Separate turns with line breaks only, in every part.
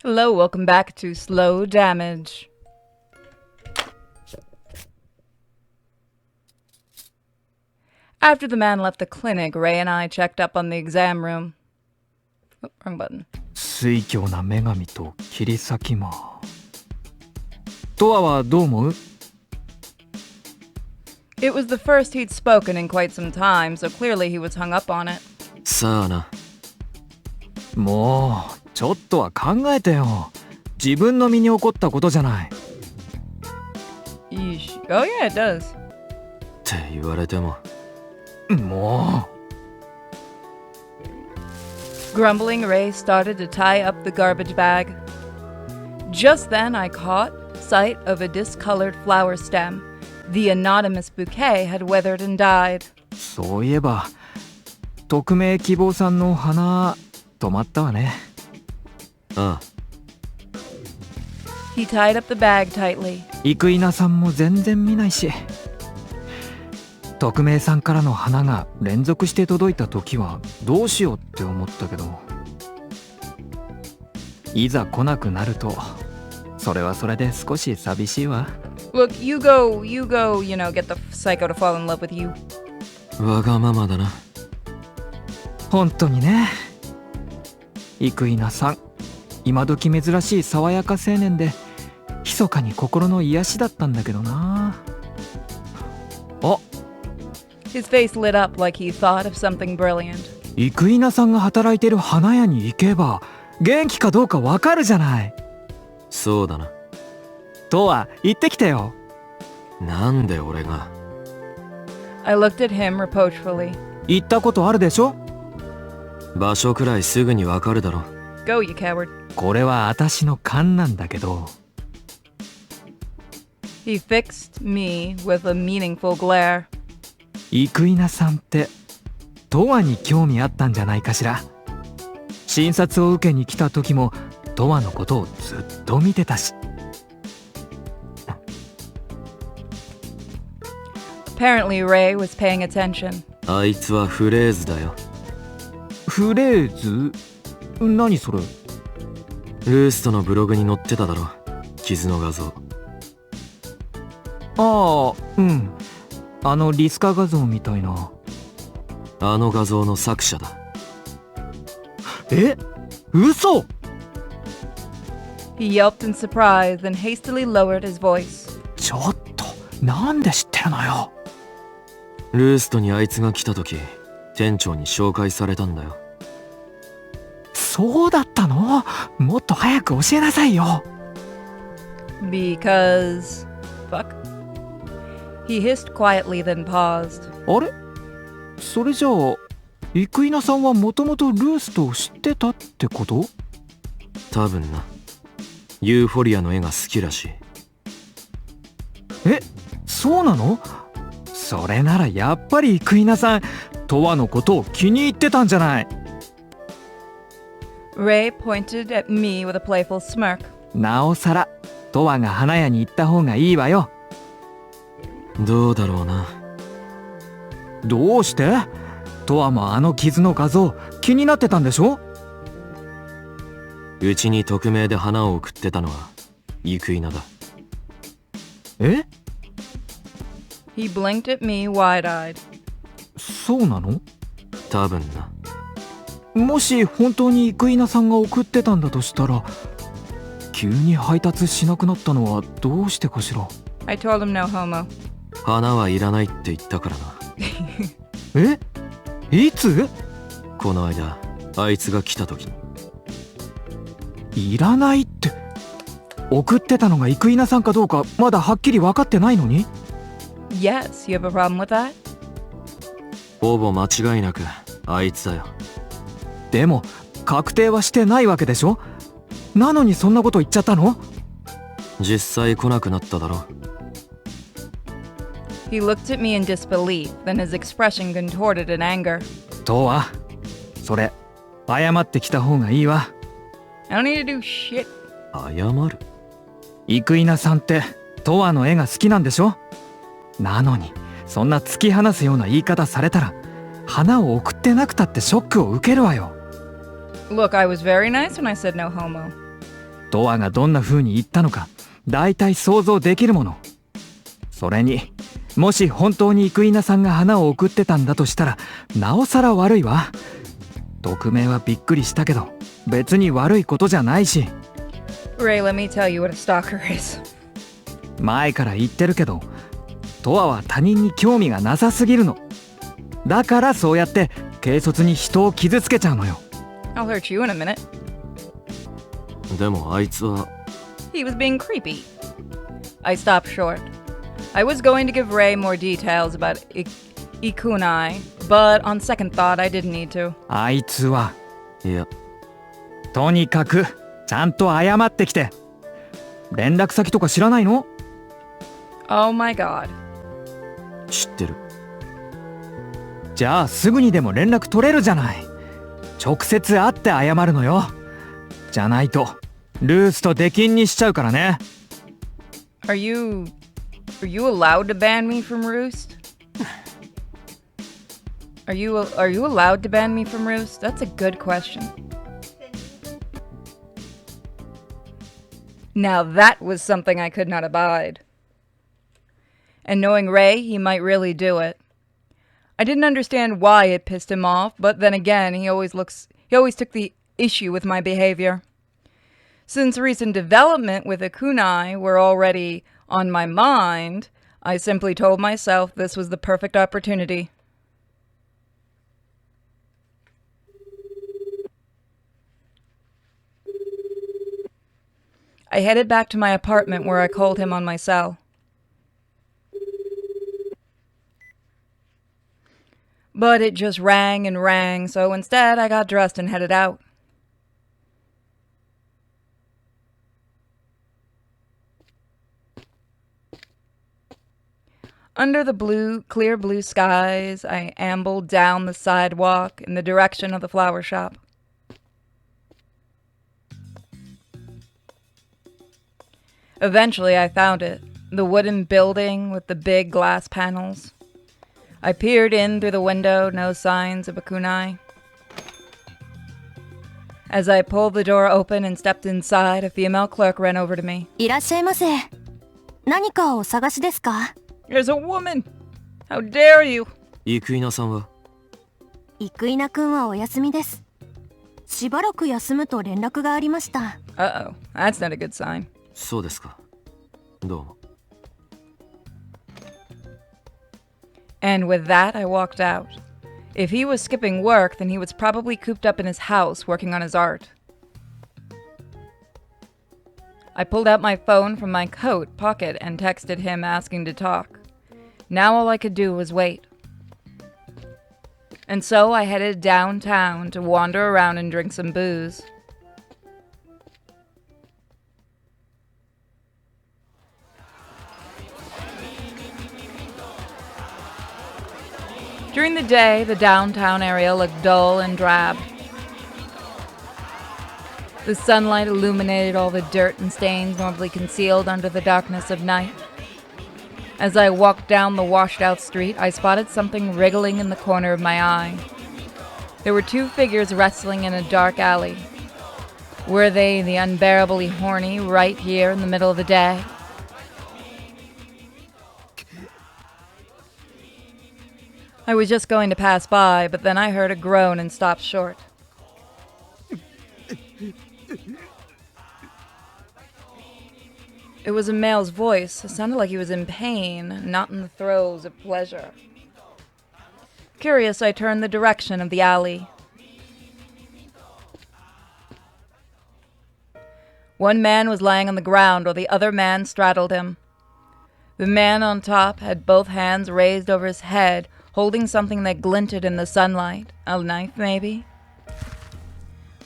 Hello, welcome back to Slow Damage. After the man left the clinic, Ray and I checked up on the exam room. Oh, wrong button.
水狂な女神と切り裂き魔。トアはどう思う？
It was the first he'd spoken in quite some time, so clearly he was hung up on it.
さあな。
もうちょっとは考えてよ。自分の身に起こったことじゃない。
Yeesh. Oh yeah, it does.
って言われても。
もう。
Grumbling, Ray started to tie up the garbage bag. Just then, I caught sight of a discolored flower stem. The anonymous bouquet had withered and died.
そういえば、匿名希望さんの花止まったわね。
ああ。
He tied up the bag tightly.
生稲さんも全然見ないし。匿名さんからの花が連続して届いた時はどうしようって思ったけど、いざ来なくなるとそれはそれで少し寂しいわ。
Look, you go, get the psycho to fall in love with you.
わがままだな。
本当にね。生稲さん、今時珍しい爽やか青年で密かに心の癒しだったんだけどな。あ、
His face lit up like he thought of something brilliant.
生稲さんが働いてる花屋に行けば元気かどうかわかるじゃない。
そうだな。
とは行ってきてよ。
なんで俺が。
I looked at him reproachfully.
行ったことあるでしょ。
場所くらいすぐにわかるだろ。
Go, you coward.
これは私の勘なんだけど。
He fixed me with a meaningful glare.
生稲さんって永遠に興味あったんじゃないかしら。診察を受けに来た時も永遠のことをずっと見てたし。
Apparently, Ray was paying attention.
あいつはフレーズだよ。
フレーズ？何それ？
ルーストのブログに載ってただろ。傷の画像。
ああ、うん。あのリスカ画像みたいな。
あの画像の作者だ。
え？嘘！
He yelped in surprise and hastily lowered his voice.
ちょっと、なんで知ってるのよ。
ルーストにあいつが来た時、店長に紹介されたんだよ。
そうだったの？もっと早く教えなさいよ。
Because... Fuck. He hissed quietly, then paused.
あれ？それじゃあ、生稲さんはもともとルーストを知ってたってこと？
多分な。ユーフォリアの絵が好きらしい。
え、そうなの？それならやっぱり生稲さん、永遠のことを気に入ってたんじゃない。
Ray pointed at me with a playful smirk.
なおさら、永遠が花屋に行った方がいいわよ。
どうだろうな。
どうして？永遠もあの傷の画像気になってたんでしょ？
うちに匿名で花を送ってたのは生稲だ。
え？
He blinked at me wide-eyed.
そうなの？
多分な。
もし本当に生稲さんが送ってたんだとしたら、急に配達しなくなったのはどうしてかしら。
I told him no homo.
花はいらないって言ったからな。
え？いつ？
この間あいつが来た時に。
いらないって。送ってたのが生稲さんかどうかまだはっきり分かってないのに？
Yes, you have a problem with that?
ほぼ間違いなくあいつだよ。
でも確定はしてないわけでしょ？なのにそんなこと言っちゃったの？
実際来なくなっただろ。
He looked at me in disbelief, then his expression contorted in anger.
とは、それ謝ってきた方がいいわ。
I don't need to do shit.
謝る？
生稲さんって永遠の絵が好きなんでしょ？なのにそんな突き放すような言い方されたら花を送ってなくたってショックを受けるわよ。
Look, I was very nice when I said no homo.
トアがどんな風に言ったのかだいたい想像できるもの。それにもし本当に生稲さんが花を送ってたんだとしたらなおさら悪いわ。匿名はびっくりしたけど別に悪いことじゃないし。
Ray, let me tell you what a stalker is.
前から言ってるけどトアは他人に興味がなさすぎるの。だからそうやって軽率に人を傷つけちゃうのよ。
I'll hurt you in a minute.
でもあいつは
He was being creepy. I stopped short. I was going to give Ray more details about Ikunai, but on second thought, I didn't need to.
あいつはい
や
とにかくちゃんと謝ってきて。連絡先とか知らないの？
Oh my god.
知ってる。
じゃあすぐにでも連絡取れるじゃない。直接会って謝るのよ。じゃないとルースと出禁にしちゃうからね。
Are you allowed to ban me from Roost? Are you allowed to ban me from Roost? That's a good question. Now that was something I could not abide. And knowing Ray, he might really do it. I didn't understand why it pissed him off, but then again, he always took the issue with my behavior. Since recent development with Ikunai were already on my mind, I simply told myself this was the perfect opportunity. I headed back to my apartment where I called him on my cell. But it just rang and rang, so instead I got dressed and headed out. Under the clear blue skies, I ambled down the sidewalk in the direction of the flower shop. Eventually, I found it, the wooden building with the big glass panels. I peered in through the window, no signs of Ikunai. As I pulled the door open and stepped inside, a female clerk ran over to me.
いらっしゃいませ。何かお探しですか？
There's a woman! How dare you!
生稲さんは
生稲くんはお休みです。しばらく休むと連絡がありました。
Uh-oh, that's not a good sign.
そうですか。どうも。
And with that, I walked out. If he was skipping work, then he was probably cooped up in his house working on his art. I pulled out my phone from my coat pocket and texted him asking to talk. Now all I could do was wait. And so I headed downtown to wander around and drink some booze. During the day, the downtown area looked dull and drab. The sunlight illuminated all the dirt and stains normally concealed under the darkness of night. As I walked down the washed-out street, I spotted something wriggling in the corner of my eye. There were two figures wrestling in a dark alley. Were they the unbearably horny right here in the middle of the day? I was just going to pass by, but then I heard a groan and stopped short. It was a male's voice. It sounded like he was in pain, not in the throes of pleasure. Curious, I turned the direction of the alley. One man was lying on the ground while the other man straddled him. The man on top had both hands raised over his head, holding something that glinted in the sunlight. A knife, maybe?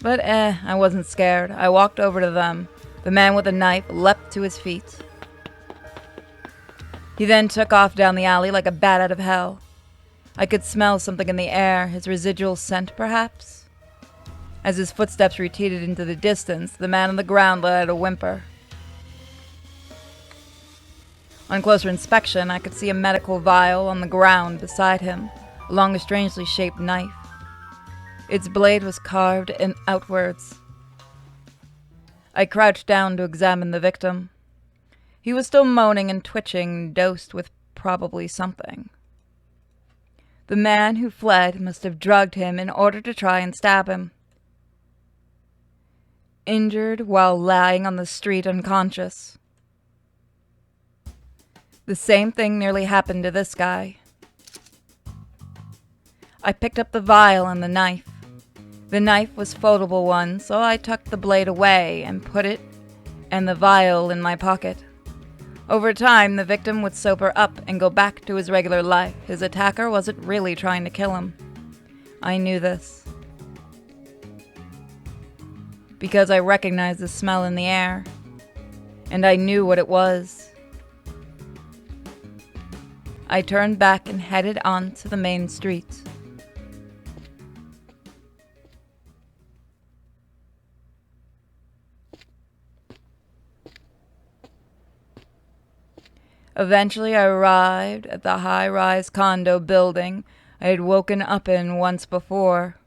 But I wasn't scared. I walked over to them. The man with the knife leapt to his feet. He then took off down the alley like a bat out of hell. I could smell something in the air, his residual scent, perhaps? As his footsteps retreated into the distance, the man on the ground let out a whimper. On closer inspection, I could see a medical vial on the ground beside him, along a strangely shaped knife. Its blade was carved in outwards. I crouched down to examine the victim. He was still moaning and twitching, dosed with probably something. The man who fled must have drugged him in order to try and stab him. Injured while lying on the street unconscious. The same thing nearly happened to this guy. I picked up the vial and the knife. The knife was foldable one, so I tucked the blade away and put it and the vial in my pocket. Over time, the victim would sober up and go back to his regular life. His attacker wasn't really trying to kill him. I knew this. Because I recognized the smell in the air. And I knew what it was. I turned back and headed on to the main street. Eventually, I arrived at the high-rise condo building I had woken up in once before.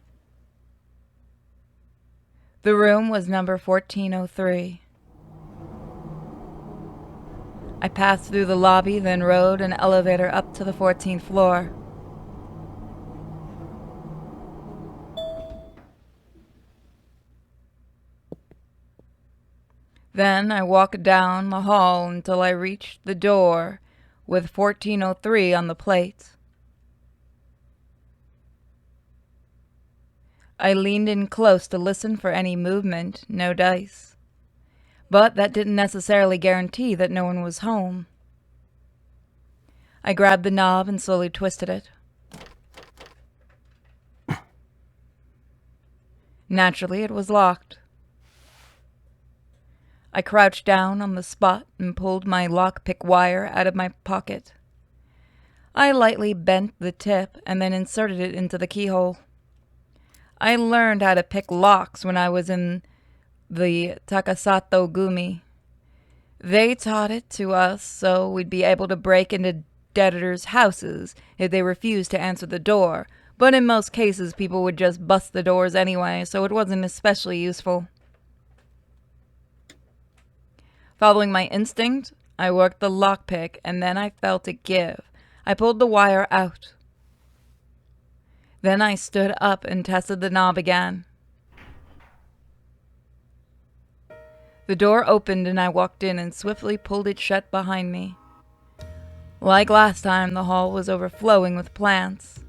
The room was number 1403. I passed through the lobby, then rode an elevator up to the 14th floor. Then I walked down the hall until I reached the door with 1403 on the plate. I leaned in close to listen for any movement, no dice. But that didn't necessarily guarantee that no one was home. I grabbed the knob and slowly twisted it. Naturally, it was locked. I crouched down on the spot and pulled my lockpick wire out of my pocket. I lightly bent the tip and then inserted it into the keyhole. I learned how to pick locks when I was in the Takasato Gumi. They taught it to us so we'd be able to break into debtors' houses if they refused to answer the door, but in most cases people would just bust the doors anyway, so it wasn't especially useful. Following my instinct, I worked the lockpick, and then I felt it give. I pulled the wire out. Then I stood up and tested the knob again. The door opened and I walked in and swiftly pulled it shut behind me. Like last time, the hall was overflowing with plants.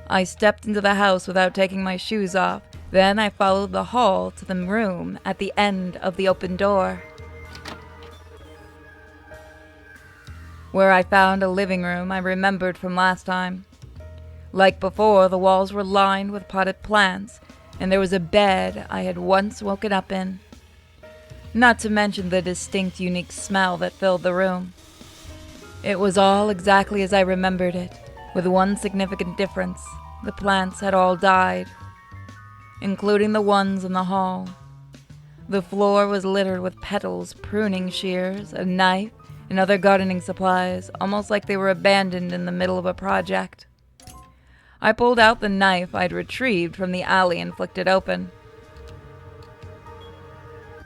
I stepped into the house without taking my shoes off. Then I followed the hall to the room at the end of the open door, where I found a living room I remembered from last time. Like before, the walls were lined with potted plants, and there was a bed I had once woken up in. Not to mention the distinct, unique smell that filled the room. It was all exactly as I remembered it, with one significant difference. The plants had all died, including the ones in the hall. The floor was littered with petals, pruning shears, a knife, and other gardening supplies, almost like they were abandoned in the middle of a project. I pulled out the knife I'd retrieved from the alley and flicked it open.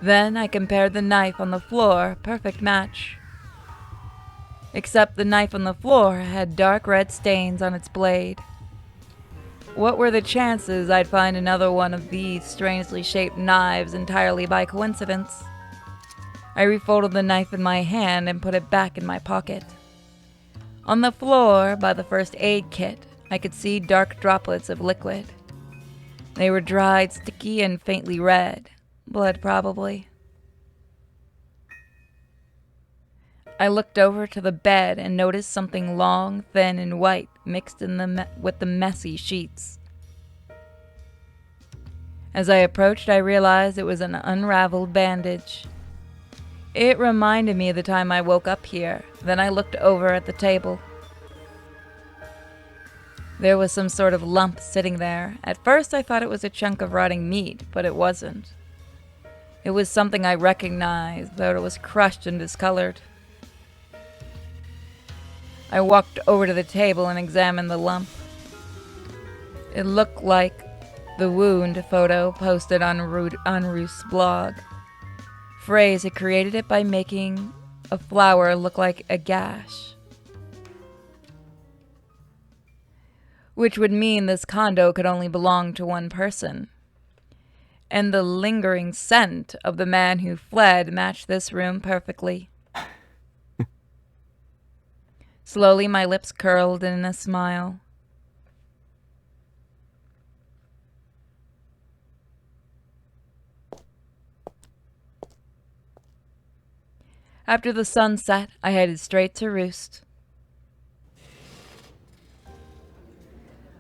Then I compared the knife on the floor, perfect match. Except the knife on the floor had dark red stains on its blade. What were the chances I'd find another one of these strangely shaped knives entirely by coincidence? I refolded the knife in my hand and put it back in my pocket. On the floor, by the first aid kit, I could see dark droplets of liquid. They were dried, sticky, and faintly red. Blood, probably. I looked over to the bed and noticed something long, thin, and white mixed in with the messy sheets. As I approached, I realized it was an unraveled bandage. It reminded me of the time I woke up here. Then I looked over at the table. There was some sort of lump sitting there. At first I thought it was a chunk of rotting meat, but it wasn't. It was something I recognized, though it was crushed and discolored. I walked over to the table and examined the lump. It looked like the wound photo posted on Ruth's blog. Fraze had created it by making a flower look like a gash, which would mean this condo could only belong to one person. And the lingering scent of the man who fled matched this room perfectly. Slowly, my lips curled in a smile. After the sun set, I headed straight to Roost.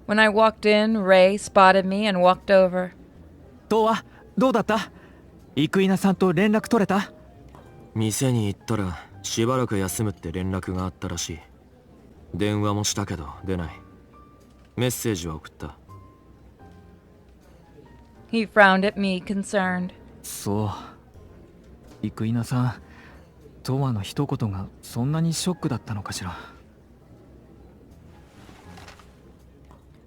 When I walked in, Ray spotted me and walked over.
とはどうだった？生稲さんと連絡取れた？
店に行ったらしばらく休むって連絡があったらしい。電話もしたけど出ない。メッセージは送った。
He frowned at me, concerned.
そう。生稲さん、とわの一言がそんなにショックだったのかしら。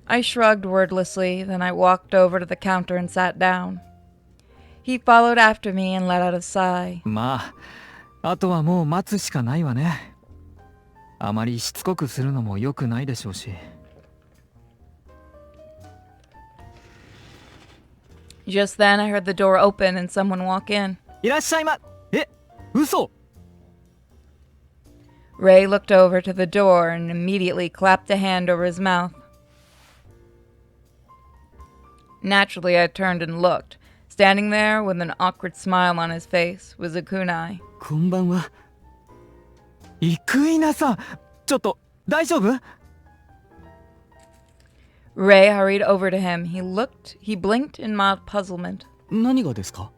I shrugged wordlessly, then I walked over to the counter and sat down. He followed after me and let out a sigh.
まあ、あとはもう待つしかないわね。あまりしつこくするのも良くないでしょうし。
Just then I heard the door open and someone walk in.
いらっしゃいま。え、嘘。
Ray looked over to the door and immediately clapped a hand over his mouth. Naturally, I turned and looked. Standing there with an awkward smile on his face was Akunai.
こんばんは。生稲さん、ちょっと大丈夫？
Ray hurried over to him. He blinked in mild puzzlement.
何がですか？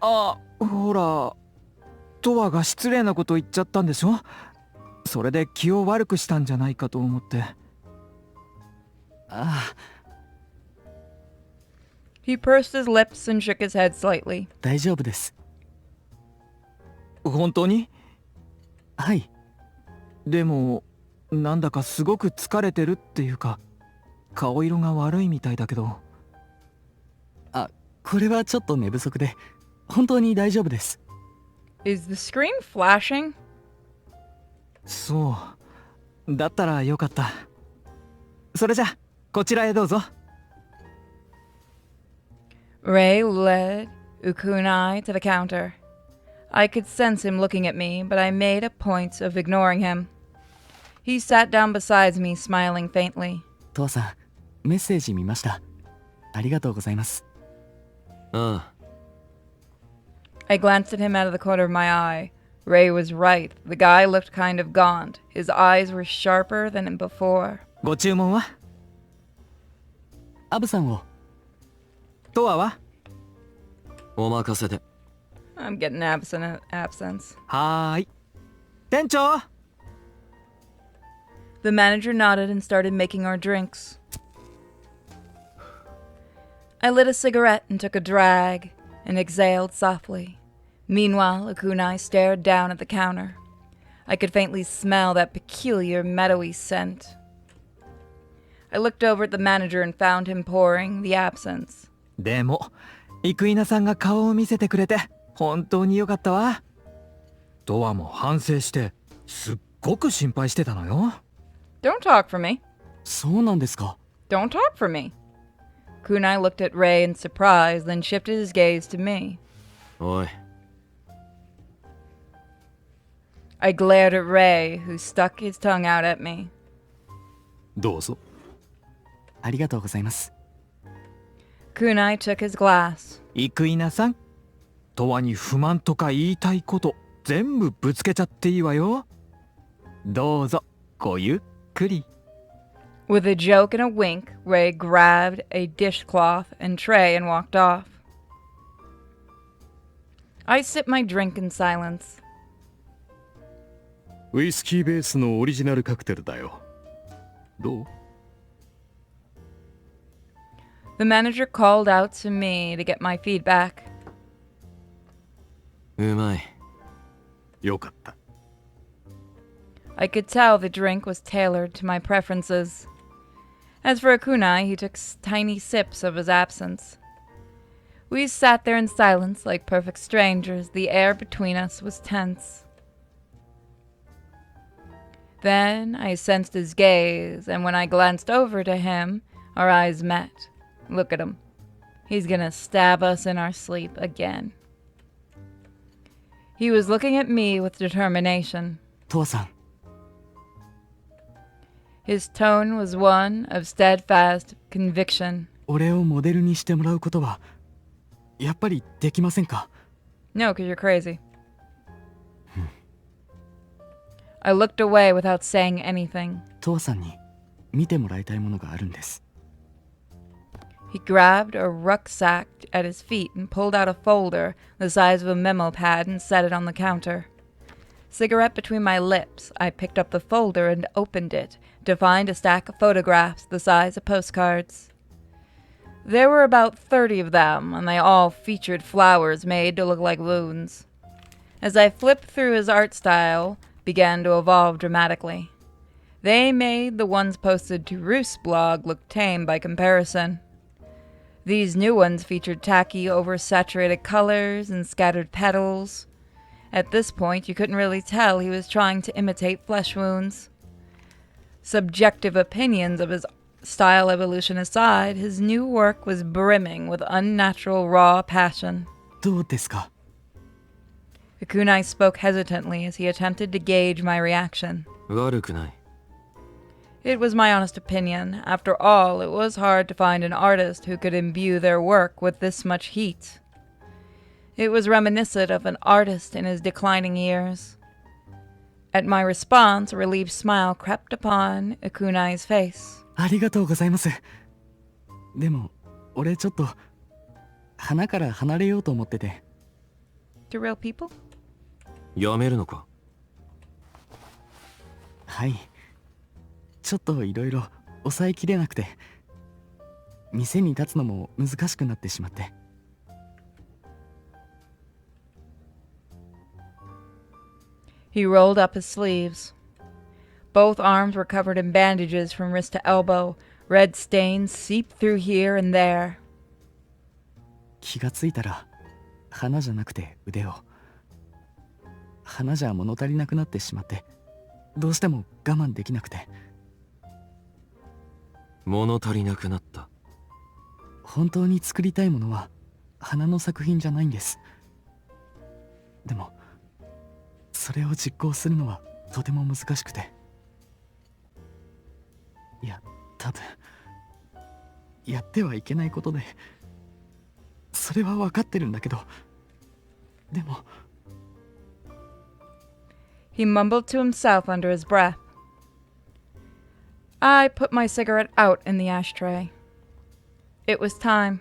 あ、ほら、とわが失礼なこと言っちゃったんでしょ？それで気を悪くしたんじゃないかと思って。
ああ、
He pursed his lips and shook his head slightly.
大丈夫です。
本当に？
はい。
でも、なんだかすごく疲れてるっていうか、顔色が悪いみたいだけど。
あ、これはちょっと寝不足で、本当に大丈夫です。
Is the screen flashing?
そう。だったらよかった。それじゃ、こちらへどうぞ。
Ray led Ukunai to the counter. I could sense him looking at me, but I made a point of ignoring him. He sat down beside me, smiling faintly.
父さん、メッセージ見ました。ありがとうございます。
ああ。
I glanced at him out of the corner of my eye. Ray was right. The guy looked kind of gaunt. His eyes were sharper than before.
ご注文は？
アブさんを。
とわは？
お任せで。
I'm getting absence.
はーい。店長！
The manager nodded and started making our drinks. I lit a cigarette and took a drag and exhaled softly. Meanwhile, Akunai stared down at the counter. I could faintly smell that peculiar meadowy scent. I looked over at the manager and found him pouring the absinthe.
でも、生稲さんが顔を見せてくれて本当によかったわ。とわも反省してすっごく心配してたのよ。
Don't talk for me.
そうなんですか。
Don't talk for me. Kunai looked at Ray in surprise, then shifted his gaze to me.
おい。
I glared at Ray, who stuck his tongue out at me.
どうぞ。ありがとうございます。
Kunai took his glass.
生稲さん、とわに不満とか言いたいこと全部ぶつけちゃっていいわよ。どうぞ、ごゆっくり。
With a joke and a wink, Ray grabbed a dishcloth and tray and walked off. I sipped my drink in silence.
ウイスキーベースのオリジナルカクテルだよ。どう？
The manager called out to me to get my feedback.
うまい。
よかった。
I could tell the drink was tailored to my preferences. As for Akunai, he took tiny sips of his absinthe. We sat there in silence like perfect strangers. The air between us was tense. Then I sensed his gaze, and when I glanced over to him, our eyes met. Look at him. He's gonna stab us in our sleep again. He was looking at me with determination.
父さん、
His tone was one of steadfast conviction.
俺をモデルにしてもらうことはやっぱりできませんか？
No, 'cause you're crazy. I looked away without saying anything.
父さんに見てもらいたいものがあるんです。
He grabbed a rucksack at his feet and pulled out a folder the size of a memo pad and set it on the counter. Cigarette between my lips, I picked up the folder and opened it to find a stack of photographs the size of postcards. There were about 30 of them, and they all featured flowers made to look like wounds. As I flipped through, his art style began to evolve dramatically. They made the ones posted to Roost's blog look tame by comparison. These new ones featured tacky, oversaturated colors and scattered petals. At this point, you couldn't really tell he was trying to imitate flesh wounds. Subjective opinions of his style evolution aside, his new work was brimming with unnatural raw passion.
どうですか？
Akunai spoke hesitantly as he attempted to gauge my reaction.
悪くない。
It was my honest opinion. After all, it was hard to find an artist who could imbue their work with this much heat. It was reminiscent of an artist in his declining years. At my response, a relieved smile crept upon Akunai's face.
ありがとうございます。でも俺ちょっと花から離れようと思ってて。
To real people?
やめるのか？
はい。ちょっといろいろ抑えきれなくて、店に立つのも難しくなってしまって。
He rolled up his sleeves. Both arms were covered in bandages from wrist to elbow. Red stains seeped through here and there.
気がついたら花じゃなくて腕を。花じゃ物足りなくなってしまって、どうしても我慢できなくて。
物足りなくなった。
本当に作りたいものは花の作品じゃないんです。でもそれを実行するのはとても難しくて。いや、多分やってはいけないことで、それは分かってるんだけど、でも。
He mumbled to himself under his breath. I put my cigarette out in the ashtray. It was time.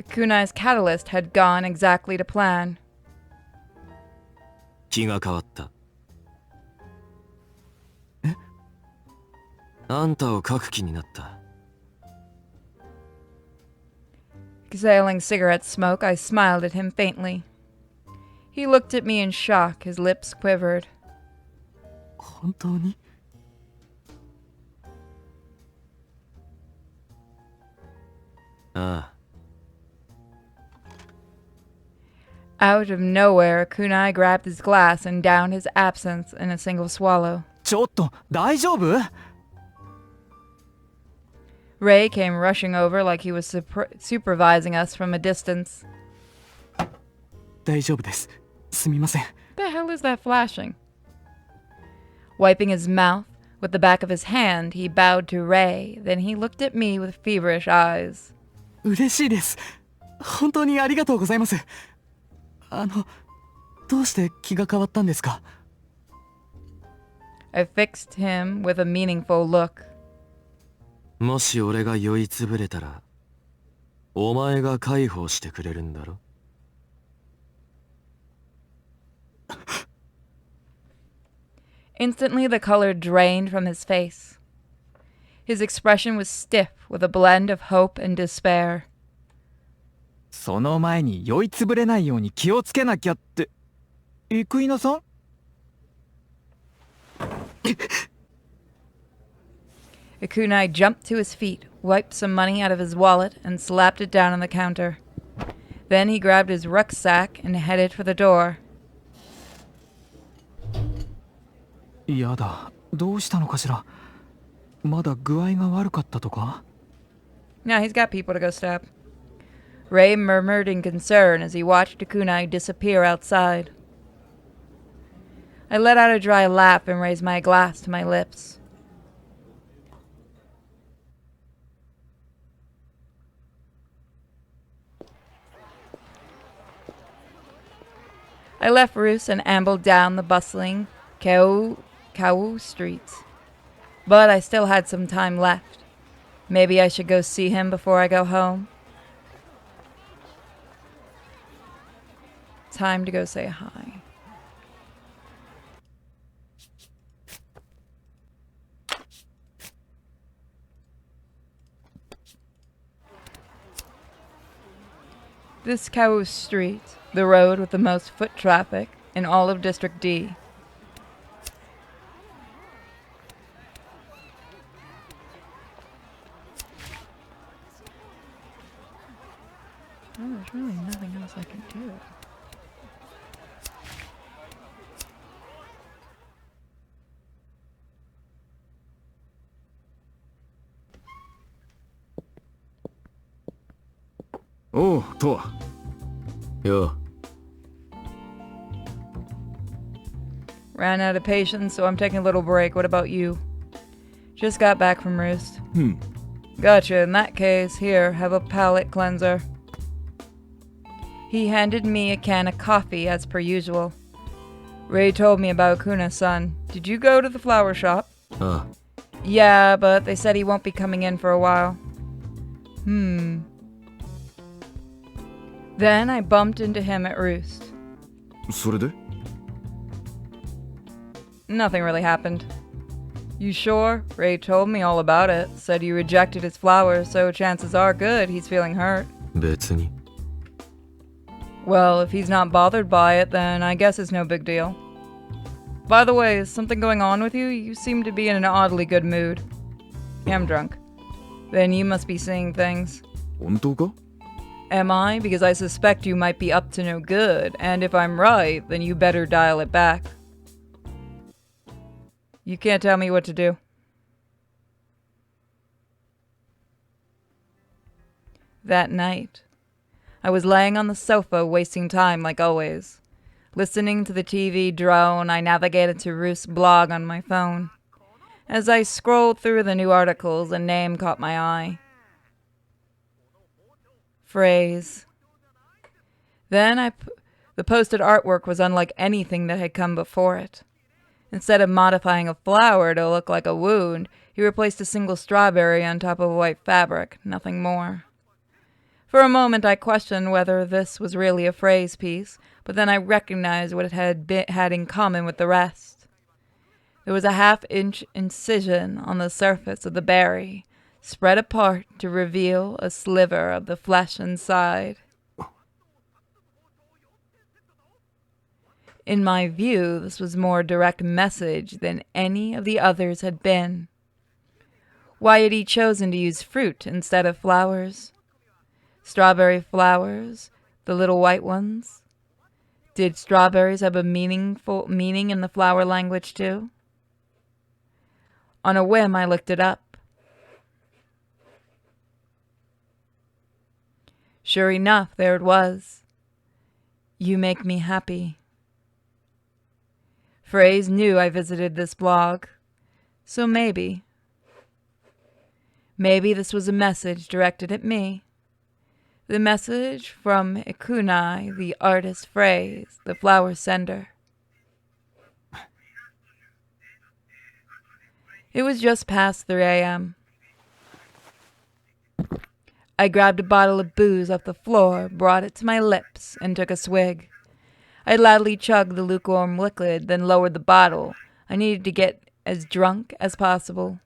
Akunai's catalyst had gone exactly to plan.
気が変わった。
え？
あんたを描く気になった。
Exhaling cigarette smoke, I smiled at him faintly. He looked at me in shock, his lips quivered.
本当に？
ああ。
Out of nowhere, Akunai grabbed his glass and downed his absinthe in a single swallow.
ちょっと大丈夫？
Ray came rushing over like he was supervising us from a distance.
大丈夫です。すみません。
The hell is that flashing? Wiping his mouth with the back of his hand, he bowed to Ray. Then he looked at me with feverish eyes.
嬉しいです。本当にありがとうございます。どうして気が変わったんですか？
I fixed him with a meaningful look.
もし俺が酔いつぶれたら、お前が介抱してくれるんだろ？
Instantly, the color drained from his face. His expression was stiff with a blend of hope and despair.
その前に酔いつぶれないように気をつけなきゃって。生稲さん？
Ikunai jumped to his feet, wiped some money out of his wallet, and slapped it down on the counter. Then he grabbed his rucksack and headed for the door.
やだ、どうしたのかしら。まだ具合が悪かったとか？
Now he's got people to go stab. Ray murmured in concern as he watched Ikunai disappear outside. I let out a dry laugh and raised my glass to my lips. I left Roos and ambled down the bustling Kau streets. But I still had some time left. Maybe I should go see him before I go home. Time to go say hi. This Kau Street, the road with the most foot traffic in all of District D. Oh, there's really nothing else I can do.
Oh, とわ。
よ
Ran out of patience, so I'm taking a little break. What about you? Just got back from Roost. Gotcha. In that case, here, have a palate cleanser. He handed me a can of coffee, as per usual. Ray told me about Kuna-san. Did you go to the flower shop?
あ
Yeah, but they said he won't be coming in for a while. Then I bumped into him at Roost.
それで？
Nothing really happened. You sure? Ray told me all about it. Said you rejected his flowers, so chances are good he's feeling hurt.
別に
Well, if he's not bothered by it, then I guess it's no big deal. By the way, is something going on with you? You seem to be in an oddly good mood. Yeah, I'm drunk. Then you must be seeing things.
本当か？
Am I? Because I suspect you might be up to no good, and if I'm right, then you better dial it back. You can't tell me what to do. That night, I was laying on the sofa wasting time like always. Listening to the TV drone, I navigated to Roost's blog on my phone. As I scrolled through the new articles, a name caught my eye. Phrase. Then the posted artwork was unlike anything that had come before it. Instead of modifying a flower to look like a wound, he replaced a single strawberry on top of white fabric, nothing more. For a moment I questioned whether this was really a phrase piece, but then I recognized what it had in common with the rest. There was a half-inch incision on the surface of the berry, spread apart to reveal a sliver of the flesh inside. In my view, this was more direct message than any of the others had been. Why had he chosen to use fruit instead of flowers? Strawberry flowers, the little white ones? Did strawberries have a meaning in the flower language too? On a whim, I looked it up. Sure enough, there it was. You make me happy. Phrase knew I visited this blog, so maybe this was a message directed at me. The message from Ikunai, the artist Phrase, the flower sender. It was just past 3 a.m. I grabbed a bottle of booze off the floor, brought it to my lips, and took a swig. I loudly chugged the lukewarm liquid, then lowered the bottle. I needed to get as drunk as possible.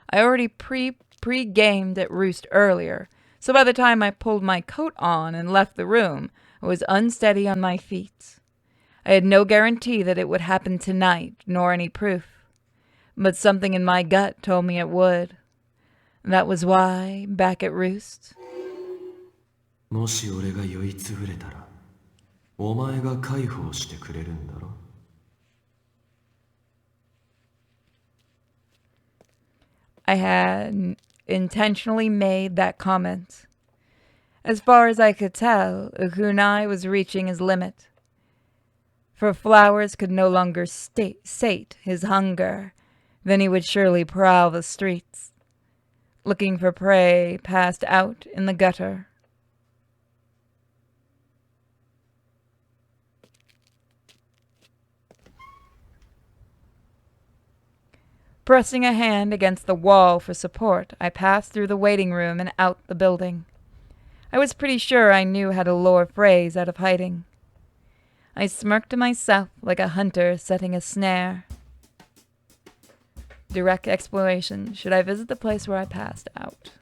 I already pre-gamed at Roost earlier, so by the time I pulled my coat on and left the room, I was unsteady on my feet. I had no guarantee that it would happen tonight, nor any proof. But something in my gut told me it would. That was why, back at Roost,
もし俺が酔いつぶれたら、お前が介抱してくれるんだろ
I had intentionally made that comment. As far as I could tell, Ukunai was reaching his limit. For flowers could no longer sate his hunger, then he would surely prowl the streets, looking for prey passed out in the gutter. Pressing a hand against the wall for support, I passed through the waiting room and out the building. I was pretty sure I knew how to lure Phrase out of hiding. I smirked to myself like a hunter setting a snare. Direct exploration. Should I visit the place where I passed out?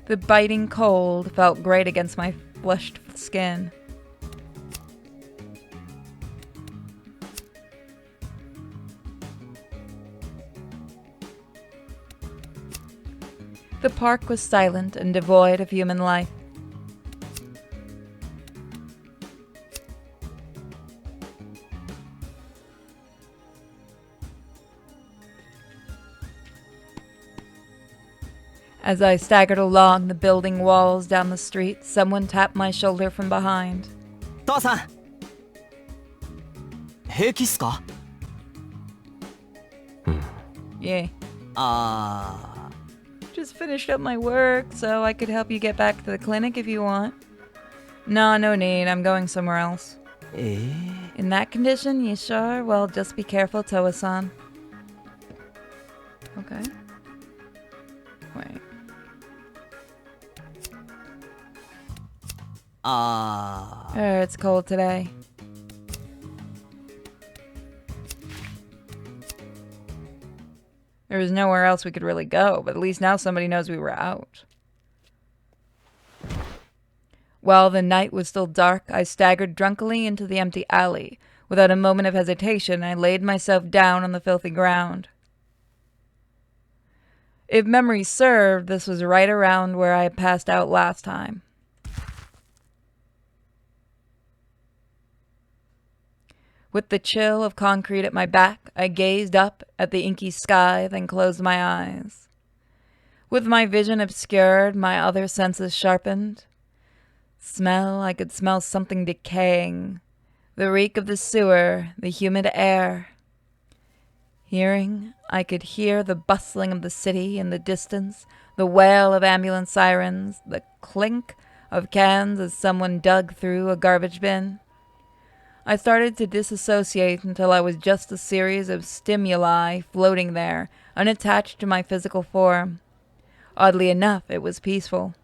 The biting cold felt great against my flushed skin. The park was silent and devoid of human life. As I staggered along the building walls down the street, someone tapped my shoulder from behind.
父さん平気っすか
Yeah.
あ
Just finished up my work, so I could help you get back to the clinic if you want. No, no need. I'm going somewhere else.
え
In that condition, you sure? Well, just be careful, Toa-san. Okay. Wait.
あ
It's cold today. There was nowhere else we could really go, but at least now somebody knows we were out. While the night was still dark, I staggered drunkenly into the empty alley. Without a moment of hesitation, I laid myself down on the filthy ground. If memory served, this was right around where I had passed out last time. With the chill of concrete at my back, I gazed up at the inky sky, then closed my eyes. With my vision obscured, my other senses sharpened. I could smell something decaying. The reek of the sewer, the humid air. Hearing, I could hear the bustling of the city in the distance, the wail of ambulance sirens, the clink of cans as someone dug through a garbage bin. I started to disassociate until I was just a series of stimuli floating there, unattached to my physical form. Oddly enough, it was peaceful.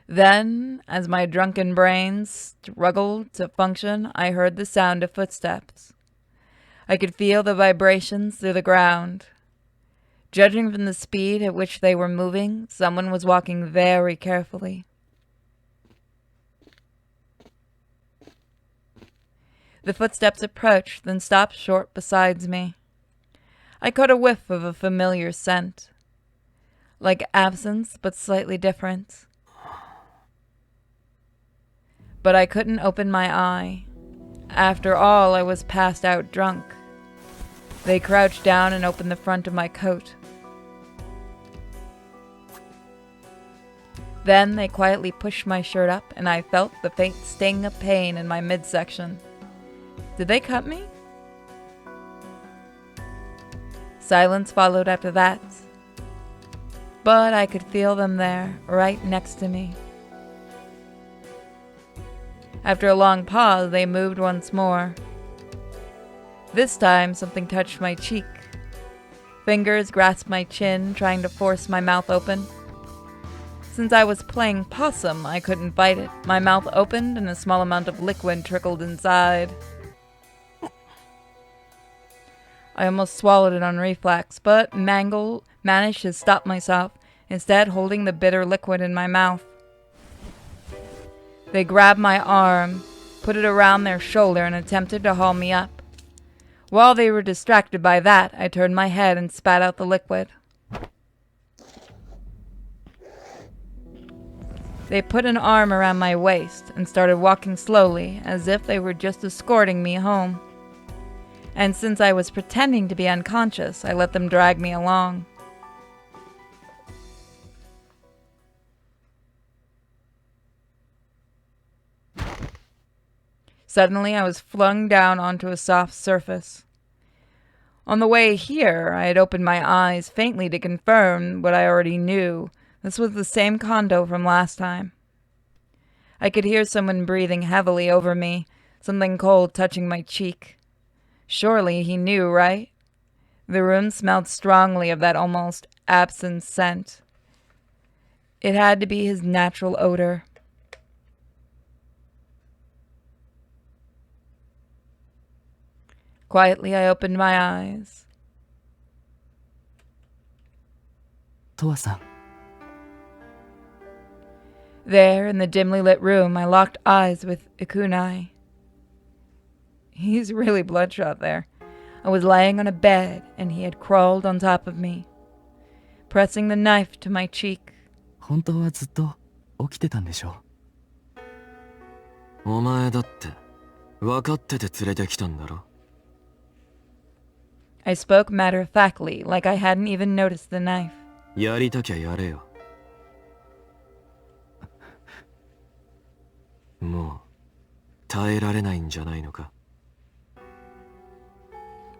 Then, as my drunken brain struggled to function, I heard the sound of footsteps. I could feel the vibrations through the ground. Judging from the speed at which they were moving, someone was walking very carefully. The footsteps approached, then stopped short beside me. I caught a whiff of a familiar scent. Like absinthe, but slightly different. But I couldn't open my eye. After all, I was passed out drunk. They crouched down and opened the front of my coat. Then they quietly pushed my shirt up, and I felt the faint sting of pain in my midsection. Did they cut me? Silence followed after that. But I could feel them there, right next to me. After a long pause, they moved once more. This time, something touched my cheek. Fingers grasped my chin, trying to force my mouth open. Since I was playing possum, I couldn't bite it. My mouth opened and a small amount of liquid trickled inside. I almost swallowed it on reflex, but Mangle managed to stop myself, instead holding the bitter liquid in my mouth. They grabbed my arm, put it around their shoulder, and attempted to haul me up. While they were distracted by that, I turned my head and spat out the liquid. They put an arm around my waist and started walking slowly, as if they were just escorting me home. And since I was pretending to be unconscious, I let them drag me along. Suddenly, I was flung down onto a soft surface. On the way here, I had opened my eyes faintly to confirm what I already knew. This was the same condo from last time. I could hear someone breathing heavily over me, something cold touching my cheek. Surely he knew, right? The room smelled strongly of that almost absent scent. It had to be his natural odor. Quietly, I opened my eyes.
トワさん、
There, in the dimly lit room, I locked eyes with Ikunai. He's really bloodshot there. I was lying on a bed, and he had crawled on top of me, pressing the knife to my cheek.
本当はずっと起きてたんでしょ
お前だって分かってて連れてきたんだろ。
I spoke matter-of-factly, like I hadn't even noticed the knife.
やりたきゃやれよ。もう耐えられないんじゃないのか。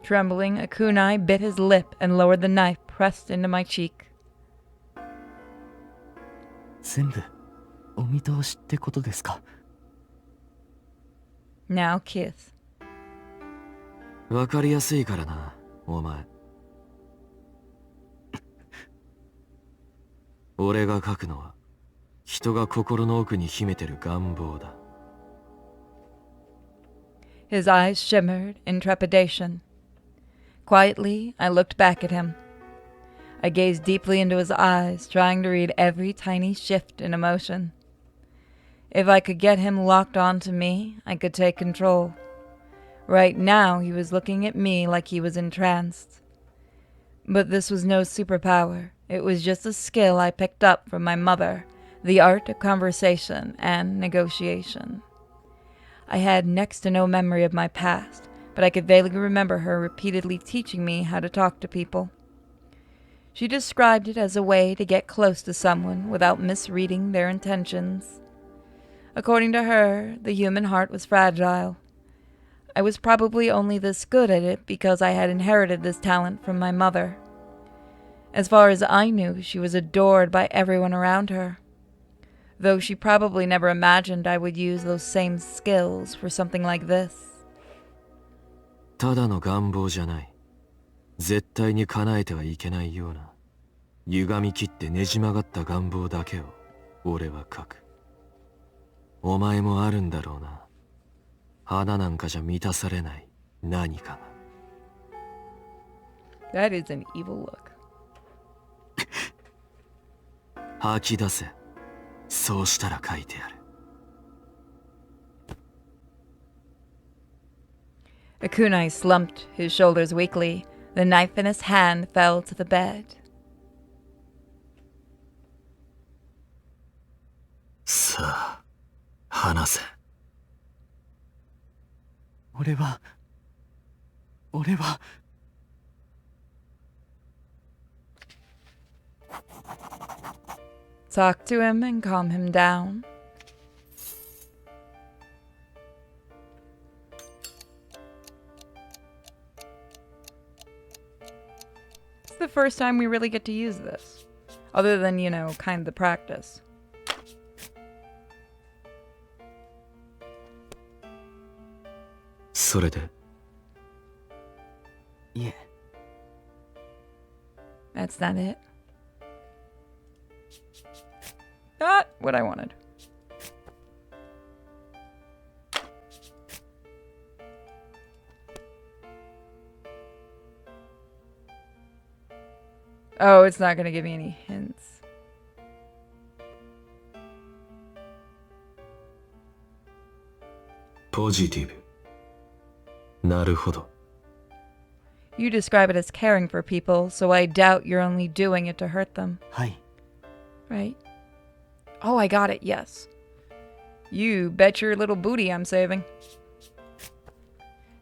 Trembling, Ikunai bit his lip and lowered the knife pressed into my cheek.
全部お見通しってことですか。
Now kiss.
分かりやすいからな、お前。俺が書くのは人が心の奥に秘めてる願望だ。
His eyes shimmered in trepidation. Quietly, I looked back at him. I gazed deeply into his eyes, trying to read every tiny shift in emotion. If I could get him locked onto me, I could take control. Right now, he was looking at me like he was entranced. But this was no superpower. It was just a skill I picked up from my mother, the art of conversation and negotiation. I had next to no memory of my past, but I could vaguely remember her repeatedly teaching me how to talk to people. She described it as a way to get close to someone without misreading their intentions. According to her, the human heart was fragile. I was probably only this good at it because I had inherited this talent from my mother. As far as I knew, she was adored by everyone around her, though she probably never imagined I would use those same skills for something like this.
ただの願望じゃない。絶対に叶えてはいけないような歪み切ってねじ曲がった願望だけを俺は書く。お前もあるんだろうな。花なんかじゃ満たされない何かが。
That is an evil look.
吐き出せ。そうしたら書いてやる。
Ikunai slumped his shoulders weakly. The knife in his hand fell to the bed.
さあ、話せ。
俺は
Talk to him and calm him down. It's the first time we really get to use this. Other than, kind of the practice.
それで、
いえ
That's not it. what I wanted. Oh, it's not going to give me any hints.
Positive. なるほど。
You describe it as caring for people, so I doubt you're only doing it to hurt them,
はい。
right? Oh, I got it, yes. You bet your little booty I'm saving.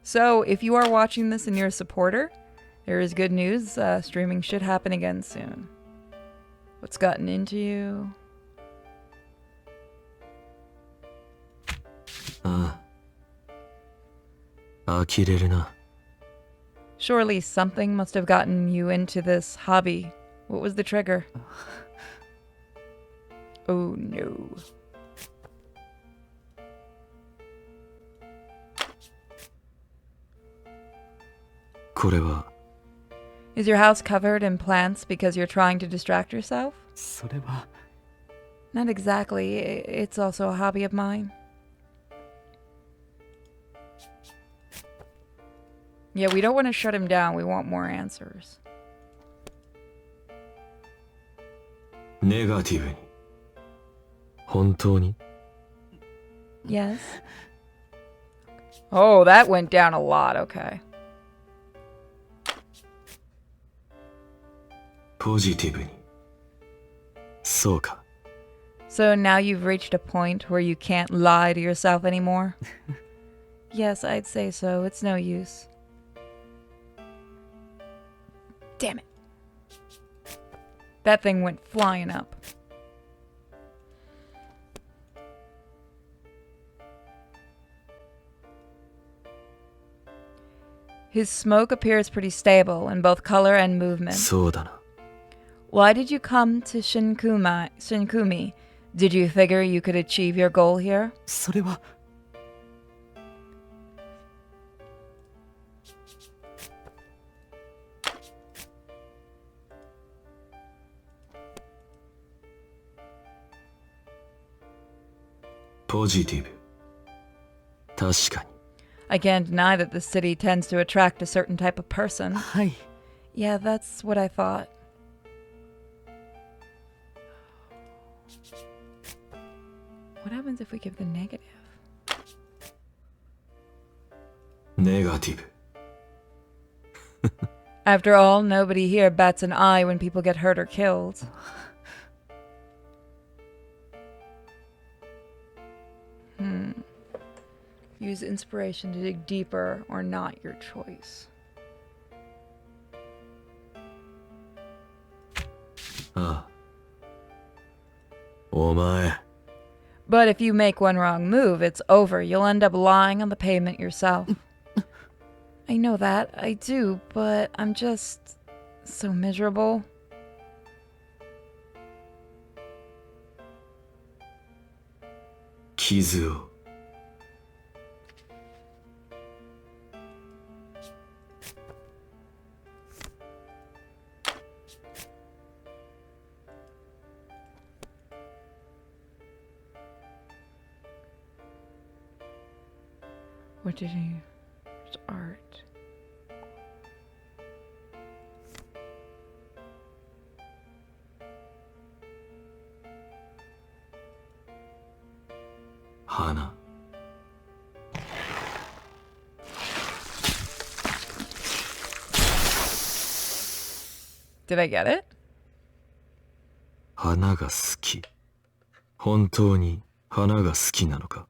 So, if you are watching this and you're a supporter, there is good news. Streaming should happen again soon. What's gotten into you?
ああ。呆れるな。
Surely something must have gotten you into this hobby. What was the trigger? Oh no. Is your house covered in plants because you're trying to distract yourself?
それは
Not exactly. It's also a hobby of mine. Yeah, we don't want to shut him down. We want more answers.
ネガティブに。本当に？
Yes. Oh, that went down a lot. Okay.
ポジティブに。そうか。
So now you've reached a point where you can't lie to yourself anymore? Yes, I'd say so. It's no use. Damn it. That thing went flying up. His smoke appears pretty stable in both color and movement.
そうだな。
Why did you come to Shinkumi? Did you figure you could achieve your goal here?
それは
ポジティブ。確かに。
I can't deny that the city tends to attract a certain type of person.
はい。
Yeah, that's what I thought. What happens if we give the negative?
ネガティブ。
After all, nobody here bats an eye when people get hurt or killed. Use inspiration to dig deeper or not your choice.
ああ。お前。
But if you make one wrong move, it's over. You'll end up lying on the pavement yourself. I know that. I do, but I'm just so miserable.
Kizu.
What did he... It's art.
Hana.
Did I get it?
花が好き。本当に花が好きなのか？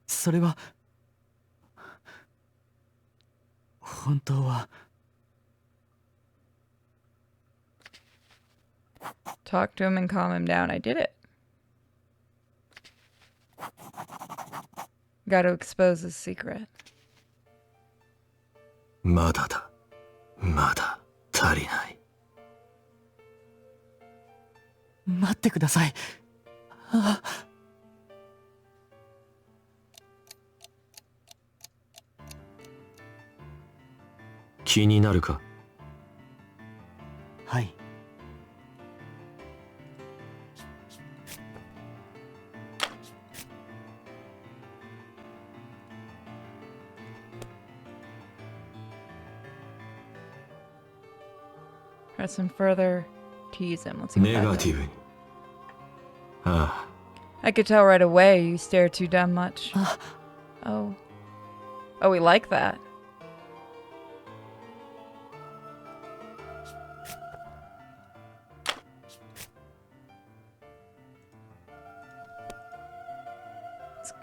それは本当は
Talk to him and calm him down. I did it. Got to expose his secret.
まだだ。まだ足りない。
待ってください。ああ。
気になるか？
はい。
Press him further. Tease him. Let's see what
ネ
that
ガ
does.
ティブに。あ
I could tell right away you stare too damn much. Oh. Oh, we like that.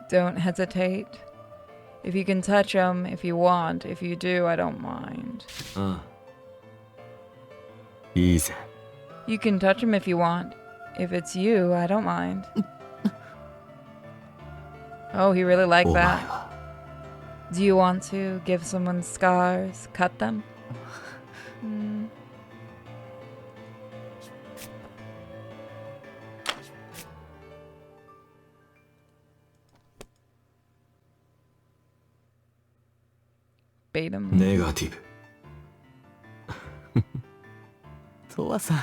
Don't hesitate. If you can touch him, if you want. If you do, I don't mind.
あ。ああ。いいぜ。
You can touch him if you want. If it's you, I don't mind. Oh, he really liked
お前
that.
は
Do you want to give someone scars? Cut them? Hmm. Bait him.
ネガティブ。
トワさん。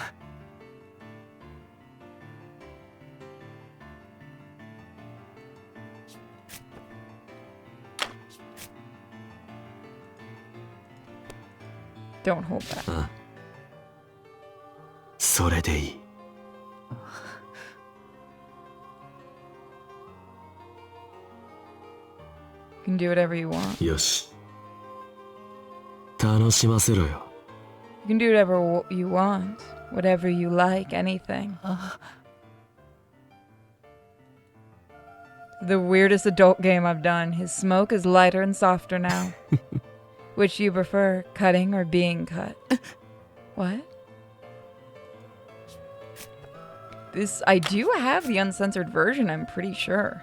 Don't hold back.
それでいい。
You can do whatever you want.
よし。楽しませろよ。
You can do whatever you want. Whatever you like, anything. The weirdest adult game I've done. His smoke is lighter and softer now. Which do you prefer, cutting or being cut? What? I do have the uncensored version, I'm pretty sure.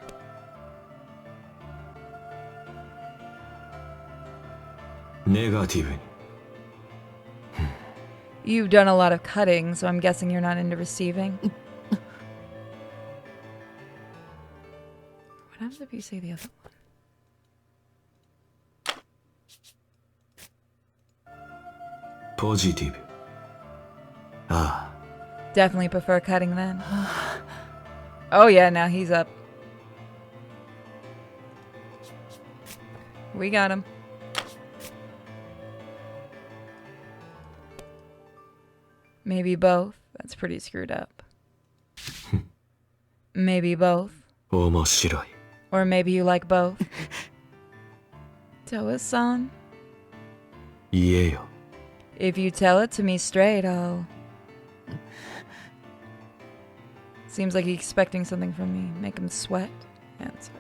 Negative.
You've done a lot of cutting, so I'm guessing you're not into receiving. What happens if you say the other one?
Positive. Ah.
Definitely prefer cutting then. Oh yeah, now he's up. We got him. Maybe both. That's pretty screwed up. Maybe both.
面白い。
Or maybe you like both. Toa-san,
言えよ。
if you tell it to me straight, I'll... Seems like he's expecting something from me. Make him sweat. Answer.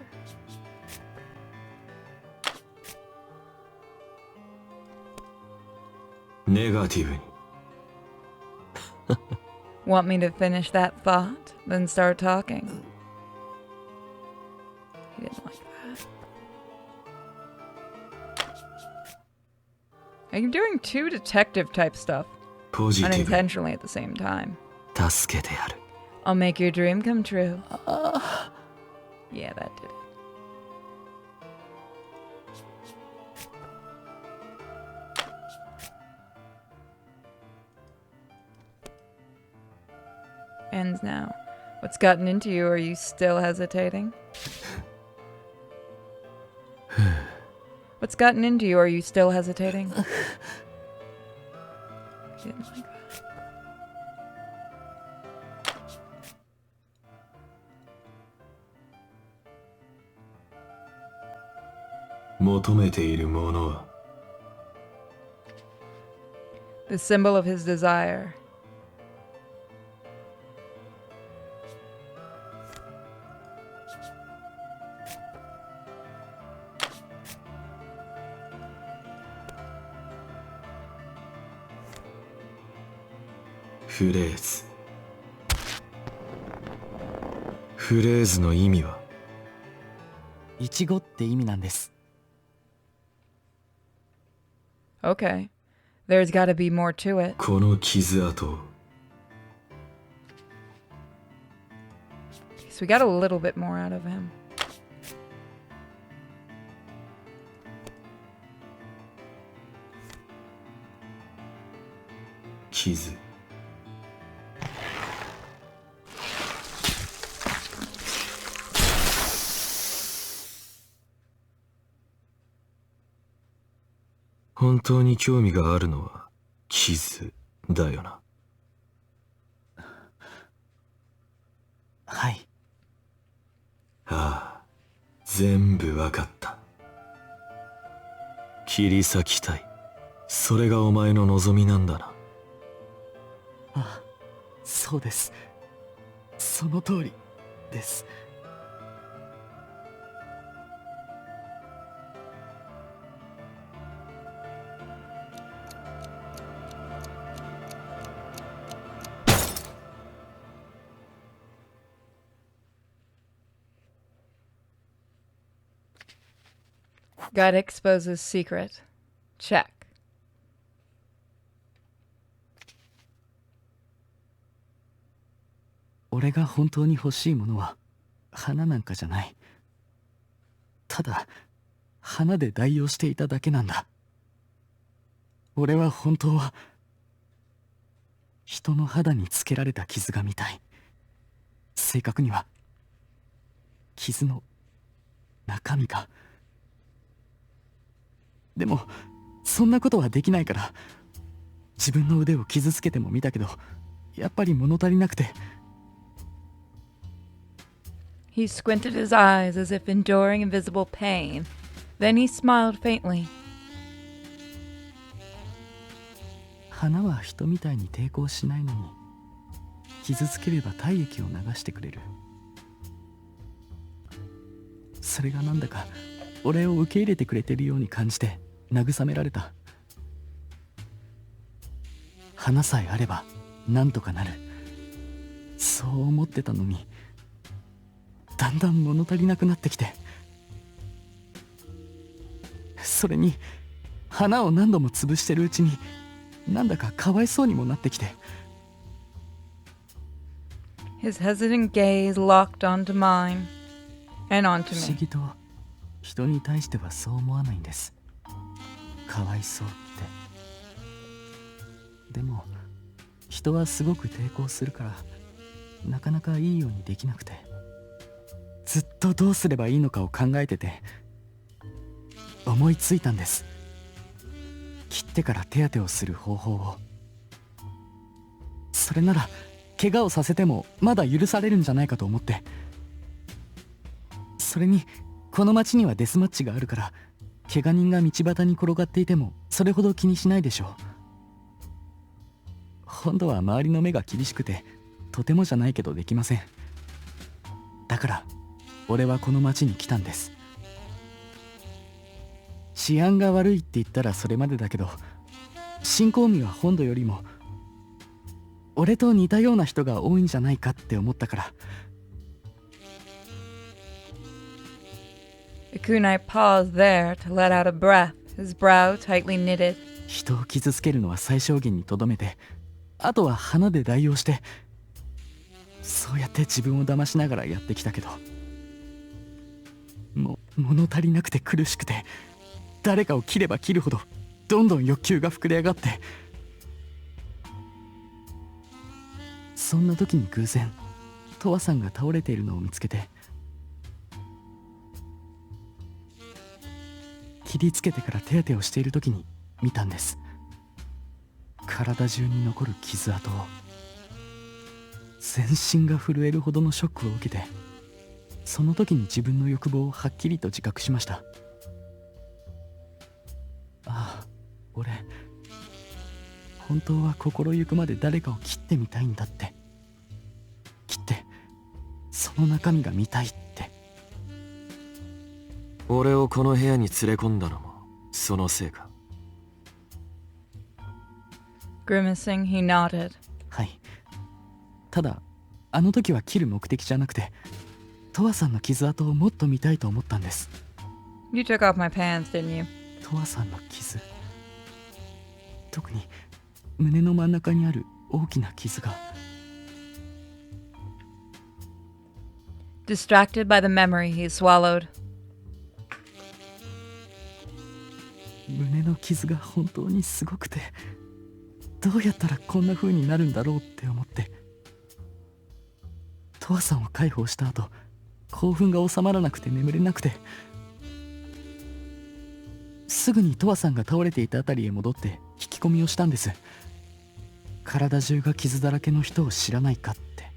Negative.
Want me to finish that thought, then start talking? He didn't like that. I'm doing two detective type stuff
ポジティブ。
unintentionally at the same time.
助けてやる。
I'll make your dream come true. Yeah, that did it. Ends now. What's gotten into you? Are you still hesitating? What's gotten into you? Are you still hesitating? He didn't like that. The symbol of his desire.
Phrase. フレーズの意味は？
イチゴって意味なんです。
Okay. There's gotta be more to it.
この傷跡。
So we got a little bit more out of him.
傷。 本当に興味があるのは傷だよな。
はい。
ああ、全部わかった。切り裂きたい。それがお前の望みなんだな。
ああ、そうです。その通りです。
God exposes secret. Check.
俺が本当に欲しいものは花なんかじゃない。ただ花で代用していただけなんだ。俺は本当は人の肌につけられた傷が見たい。正確には傷の中身が。でもそんなことはできないから、自分の腕を傷つけても見たけど、やっぱり物足りなくて。
He squinted his eyes as if enduring invisible pain. Then he smiled faintly.
花は人みたいに抵抗しないのに、傷つければ体液を流してくれる。それがなんだか俺を受け入れてくれてるように感じて慰められた。花さえあればなんとかなる、そう思ってたのに、だんだん物足りなくなってきて、それに花を何度も潰してるうちに、なんだかかわいそうにもなってきて。
His hesitant gaze locked onto mine and onto
不思
me.
議と人に対してはそう思わないんです。かわいそうって。でも人はすごく抵抗するから、なかなかいいようにできなくて、ずっとどうすればいいのかを考えてて、思いついたんです。切ってから手当てをする方法を。それなら怪我をさせてもまだ許されるんじゃないかと思って。それにこの町にはデスマッチがあるから、怪我人が道端に転がっていてもそれほど気にしないでしょう。今度は周りの目が厳しくて、とてもじゃないけどできません。だから俺はこの町に来たんです。治安が悪いって言ったらそれまでだけど、新興民は本土よりも俺と似たような人が多いんじゃないかって思ったから。
Ikunai paused there to let out a breath, his brow tightly knitted.
人を傷つけるのは最小限にとどめて、あとは花で代用して、そうやって自分を騙しながらやってきたけど、物足りなくて苦しくて、誰かを切れば切るほどどんどん欲求が膨れ上がって。そんな時に偶然トワさんが倒れているのを見つけて、切りつけてから手当てをしている時に見たんです。体中に残る傷跡を。全身が震えるほどのショックを受けて、その時に自分の欲望をはっきりと自覚しました。ああ、俺本当は心ゆくまで誰かを切ってみたいんだって。切ってその中身が見たいって。
俺をこの部屋に連れ込んだのもそのせいか。
Grimacing, he nodded.
はい。ただあの時は切る目的じゃなくて、トワさんの傷跡をもっと見たいと思ったんです。
You took off my pants, didn't you?
トワさんの傷、特に胸の真ん中にある大きな傷が。
Distracted by the memory, he swallowed.
胸の傷が本当にすごくて、どうやったらこんな風になるんだろうって思って。トワさんを介抱した後、興奮が収まらなくて眠れなくて、すぐにトワさんが倒れていたあたりへ戻って引き込みをしたんです。体中が傷だらけの人を知らないかって。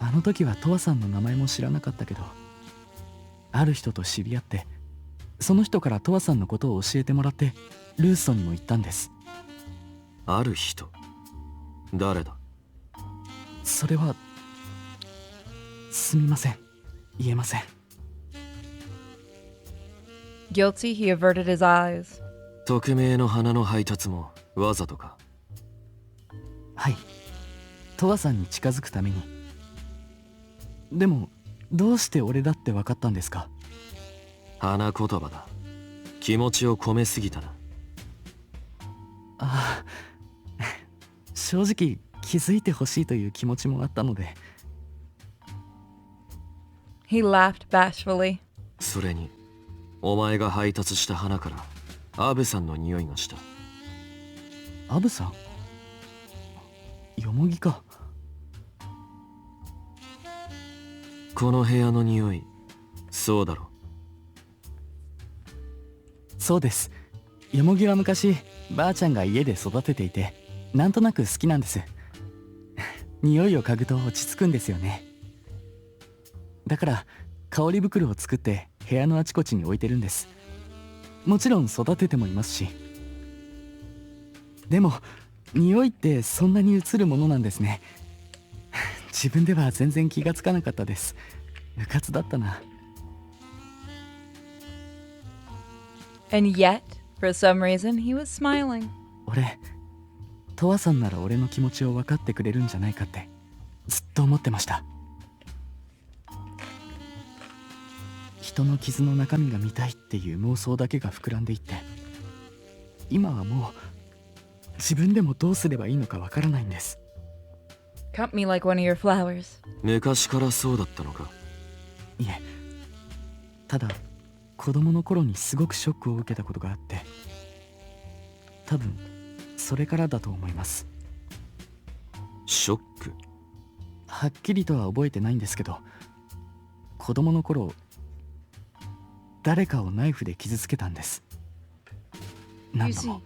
あの時はトワさんの名前も知らなかったけど、ある人と知り合って、その人からトワさんのことを教えてもらってルーストにも行ったんです。
ある人？誰だ？
それはすみません、言えません。
Guilty, he averted his eyes.
匿名の花の配達もわざとか？
はい、トワさんに近づくために。でもどうして俺だって分かったんですか？
花言葉だ。気持ちを込めすぎたな。
ああ、正直気づいてほしいという気持ちもあったので。
He laughed bashfully.
それにお前が配達した花からアブさんの匂いがした。
アブさん？ヨモギか。
この部屋の匂い、そうだろ？
そうです。ヨモギは昔ばあちゃんが家で育てていて、なんとなく好きなんです。匂いを嗅ぐと落ち着くんですよね。だから香り袋を作って部屋のあちこちに置いてるんです。もちろん育ててもいますし。でも匂いってそんなに移るものなんですね。自分では全然気がつかなかったです。うかつだったな。
And yet, for some reason, he was smiling.
俺、トワさんなら俺の気持ちを分かってくれるんじゃないかってずっと思ってました。人の傷の中身が見たいっていう妄想だけが膨らんでいって、今はもう自分でもどうすればいいのかわからないんです。
Cut me like one of your flowers.
昔からそうだったのか？
いえ、ただ子供の頃にすごくショックを受けたことがあって、多分それからだと思います。
ショック？
はっきりとは覚えてないんですけど、子供の頃誰かをナイフで傷つけたんです。
You
何度
see,
も。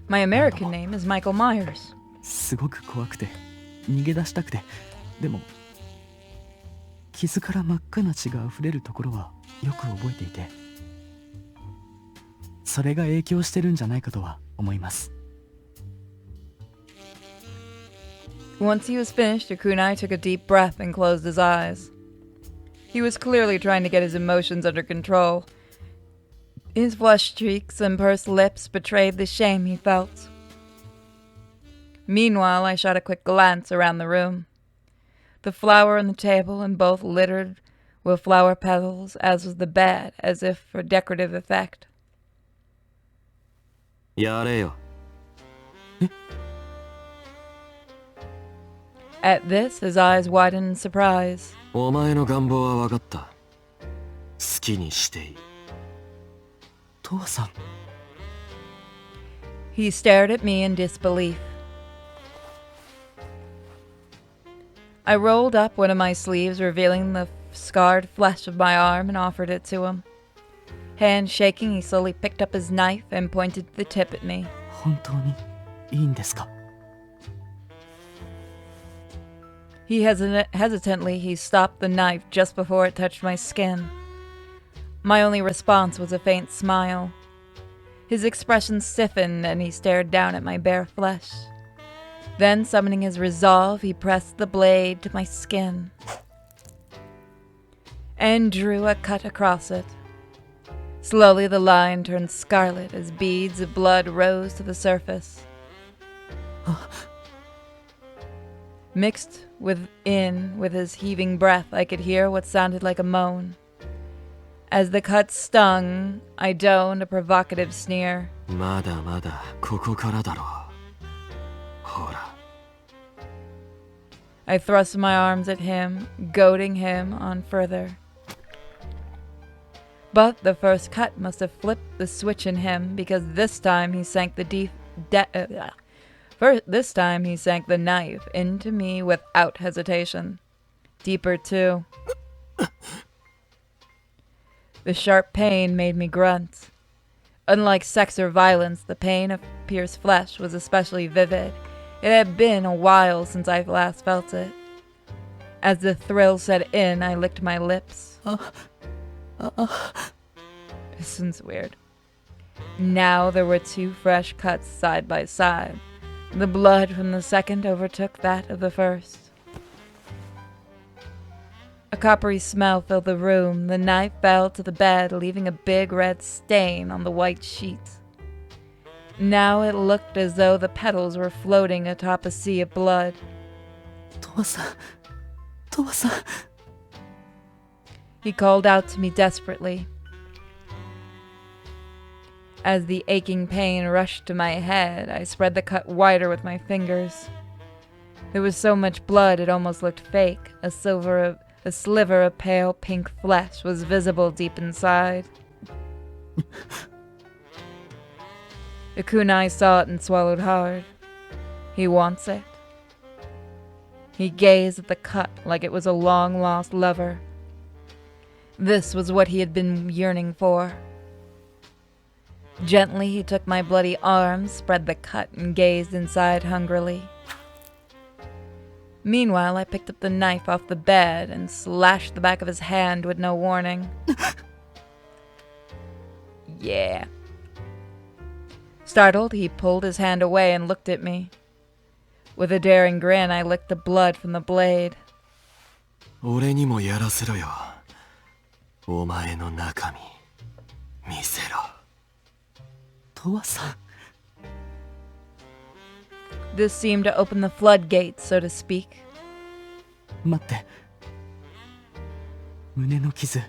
my American name is Michael Myers.
すごく怖くて逃げ出したくて、でも傷から真っ赤な血があふれるところはよく覚えていて、それが影響してるんじゃないかとは思います。
Once he was finished, Akunai took a deep breath and closed his eyes. He was clearly trying to get his emotions under control. His flushed cheeks and pursed lips betrayed the shame he felt. Meanwhile, I shot a quick glance around the room. The flower on the table and both littered with flower petals, as was the bed, as if for decorative effect.
やれよ。
At this, his eyes widened in surprise.
お前の願望は分かった。好きにしていい。
トワさん。
He stared at me in disbelief. I rolled up one of my sleeves, revealing the scarred flesh of my arm, and offered it to him. Hand shaking, he slowly picked up his knife and pointed the tip at me.
本当にいいんですか？
Hesitantly, he stopped the knife just before it touched my skin. My only response was a faint smile. His expression stiffened, and he stared down at my bare flesh. Then, summoning his resolve, he pressed the blade to my skin and drew a cut across it. Slowly, the line turned scarlet as beads of blood rose to the surface. Mixed with his heaving breath, I could hear what sounded like a moan. As the cut stung, I donned a provocative sneer.
まだまだここからだろう。ほら。
I thrust my arms at him, goading him on further. But the first cut must have flipped the switch in him, because this time he sank the knife into me without hesitation. Deeper too. The sharp pain made me grunt. Unlike sex or violence, the pain of pierced flesh was especially vivid. It had been a while since I last felt it. As the thrill set in, I licked my lips. This one's weird. Now there were 2 fresh cuts side by side. The blood from the second overtook that of the first. A coppery smell filled the room. The knife fell to the bed, leaving a big red stain on the white sheets. Now it looked as though the petals were floating atop a sea of blood.
父さん、父さん。
He called out to me desperately. As the aching pain rushed to my head, I spread the cut wider with my fingers. There was so much blood it almost looked fake. A sliver of pale pink flesh was visible deep inside. The kunai saw it and swallowed hard. He wants it. He gazed at the cut like it was a long-lost lover. This was what he had been yearning for. Gently, he took my bloody arms, spread the cut, and gazed inside hungrily. Meanwhile, I picked up the knife off the bed and slashed the back of his hand with no warning. Yeah. Startled, he pulled his hand away and looked at me. With a daring grin, I licked the blood from the blade.
俺にもやらせろよ。お前の中身、見せろ。
父さん。
This seemed to open the floodgates, so to speak.
待って。胸の傷、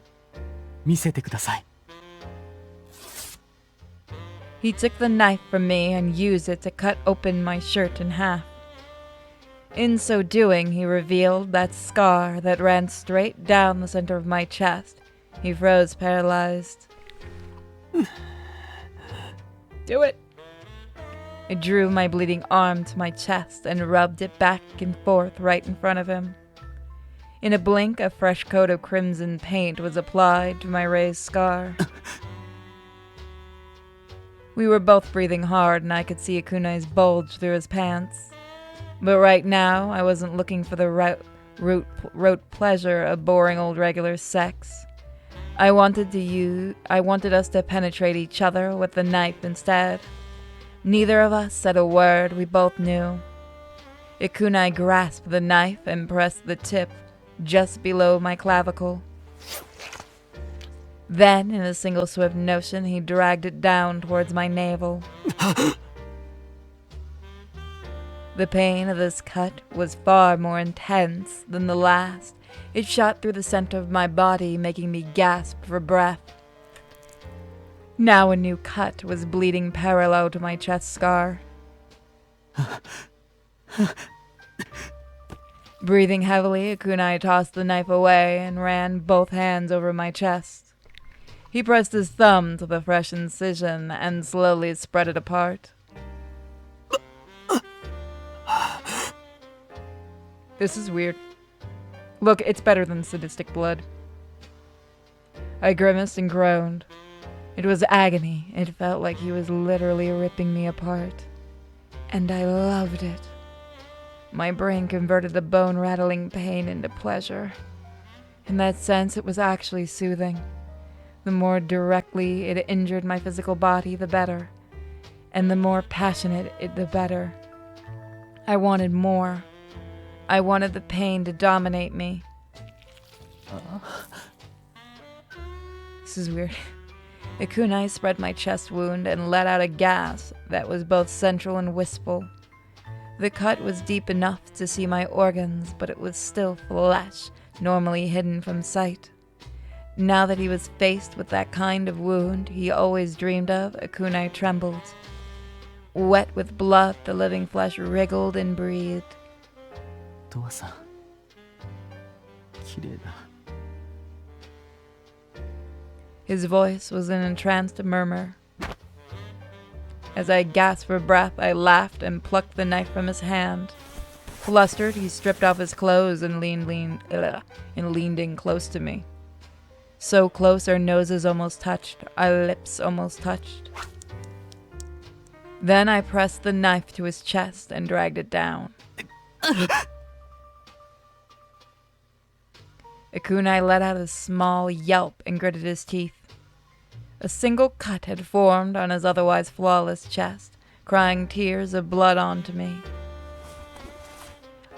見せてください。
He took the knife from me and used it to cut open my shirt in half. In so doing, he revealed that scar that ran straight down the center of my chest. He froze paralyzed. Do it! I drew my bleeding arm to my chest and rubbed it back and forth right in front of him. In a blink, a fresh coat of crimson paint was applied to my raised scar. We were both breathing hard, and I could see Akunai's bulge through his pants. But right now, I wasn't looking for the rote pleasure of boring old regular sex. I wanted us to penetrate each other with the knife instead. Neither of us said a word, we both knew. Akunai grasped the knife and pressed the tip just below my clavicle. Then, in a single swift motion, he dragged it down towards my navel. The pain of this cut was far more intense than the last. It shot through the center of my body, making me gasp for breath. Now a new cut was bleeding parallel to my chest scar. Breathing heavily, Akunai tossed the knife away and ran both hands over my chest. He pressed his thumb to the fresh incision and slowly spread it apart. This is weird. Look, it's better than sadistic blood. I grimaced and groaned. It was agony. It felt like he was literally ripping me apart. And I loved it. My brain converted the bone-rattling pain into pleasure. In that sense, it was actually soothing. The more directly it injured my physical body, the better. And the more passionate the better. I wanted more. I wanted the pain to dominate me. This is weird. Akunai spread my chest wound and let out a gasp that was both central and wistful. The cut was deep enough to see my organs, but it was still flesh, normally hidden from sight. Now that he was faced with that kind of wound he always dreamed of, Akunai trembled. Wet with blood, the living flesh wriggled and breathed.
父さん、綺麗だ。
His voice was an entranced murmur. As I gasped for breath, I laughed and plucked the knife from his hand. Flustered, he stripped off his clothes and leaned in close to me. So close our noses almost touched, our lips almost touched. Then I pressed the knife to his chest and dragged it down. Ikunai let out a small yelp and gritted his teeth. A single cut had formed on his otherwise flawless chest, crying tears of blood onto me.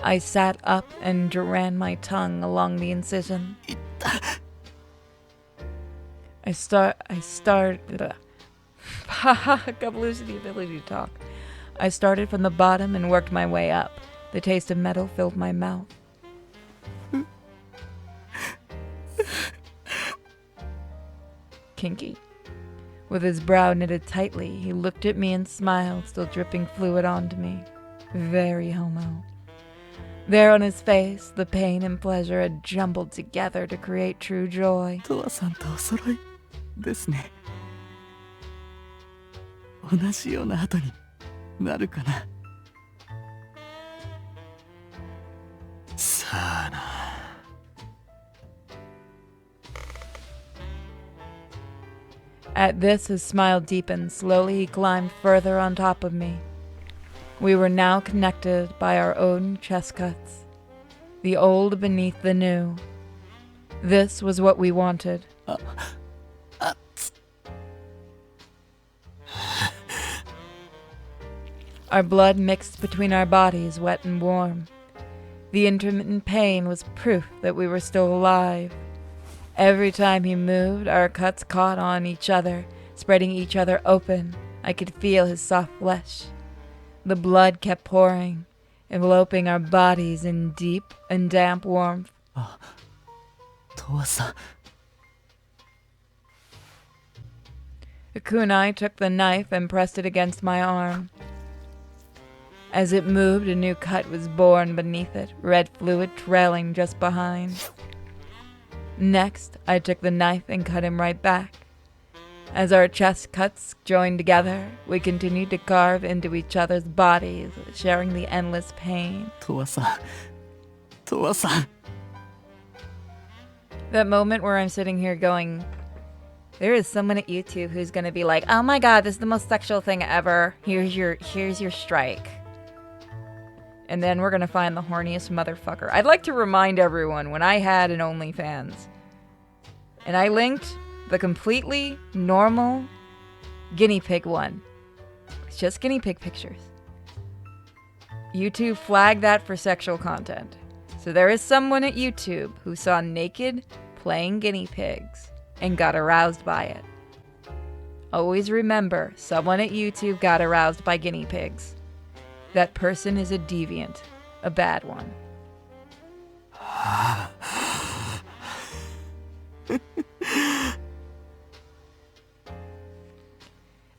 I sat up and ran my tongue along the incision. I started. Got losing the ability to talk. I started from the bottom and worked my way up. The taste of metal filled my mouth. Kinky. With his brow knitted tightly, he looked at me and smiled, still dripping fluid onto me. Very homo. There on his face, the pain and pleasure had jumbled together to create true joy.
トワさんとお揃いですね。同じような後になるかな。
さあな。
At this, his smile deepened. Slowly, he climbed further on top of me. We were now connected by our own chest cuts, the old beneath the new. This was what we wanted. Our blood mixed between our bodies, wet and warm. The intermittent pain was proof that we were still alive. Every time he moved, our cuts caught on each other, spreading each other open. I could feel his soft flesh. The blood kept pouring, enveloping our bodies in deep and damp warmth.
トワさん。
Ikunai took the knife and pressed it against my arm. As it moved, a new cut was born beneath it, red fluid trailing just behind. Next, I took the knife and cut him right back. As our chest cuts joined together, we continued to carve into each other's bodies, sharing the endless pain.
トワさん。トワさん。
That moment where I'm sitting here going, there is someone at YouTube who's gonna be like, oh my god, this is the most sexual thing ever. Here's your strike. And then we're gonna find the horniest motherfucker. I'd like to remind everyone, when I had an OnlyFans, and I linked the completely normal guinea pig one. It's just guinea pig pictures. YouTube flagged that for sexual content. So there is someone at YouTube who saw naked playing guinea pigs and got aroused by it. Always remember, someone at YouTube got aroused by guinea pigs. That person is a deviant, a bad one.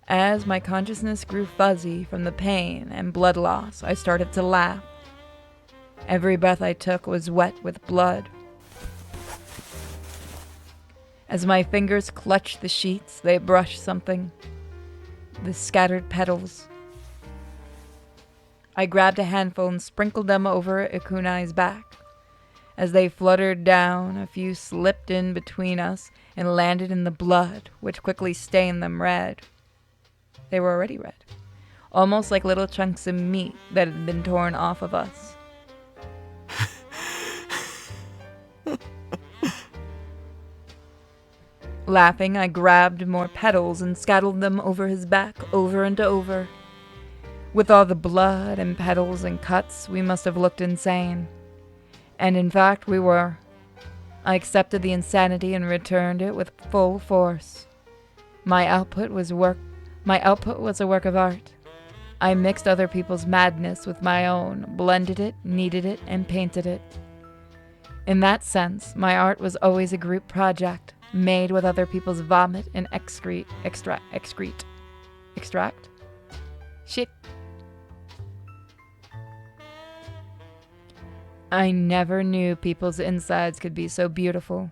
As my consciousness grew fuzzy from the pain and blood loss, I started to laugh. Every breath I took was wet with blood. As my fingers clutched the sheets, they brushed something. The scattered petals. I grabbed a handful and sprinkled them over Ikunai's back. As they fluttered down, a few slipped in between us and landed in the blood, which quickly stained them red. They were already red, almost like little chunks of meat that had been torn off of us. Laughing, I grabbed more petals and scattered them over his back, over and over. With all the blood and petals and cuts, we must have looked insane. And in fact, we were. I accepted the insanity and returned it with full force. My output was a work of art. I mixed other people's madness with my own, blended it, kneaded it, and painted it. In that sense, my art was always a group project, made with other people's vomit and extract. Shit. I never knew people's insides could be so beautiful.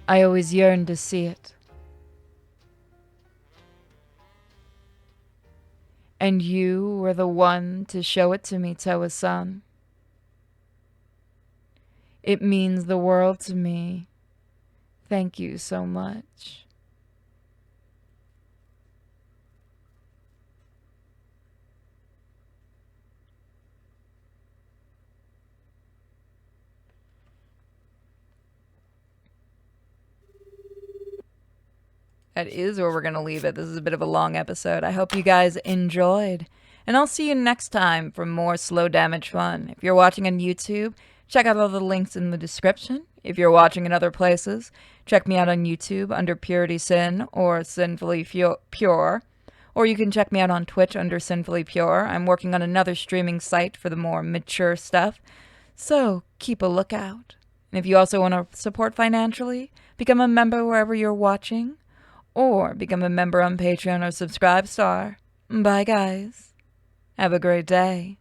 I always yearned to see it. And you were the one to show it to me, Towa-san. It means the world to me. Thank you so much. that is where we're going to leave it. This is a bit of a long episode. I hope you guys enjoyed. And I'll see you next time for more slow damage fun. If you're watching on YouTube, check out all the links in the description. If you're watching in other places, check me out on YouTube under Purity Sin or Sinfully Pure. Or you can check me out on Twitch under Sinfully Pure. I'm working on another streaming site for the more mature stuff. So keep a lookout. And if you also want to support financially, become a member wherever you're watching. Or become a member on Patreon or Subscribe Star. Bye guys. Have a great day.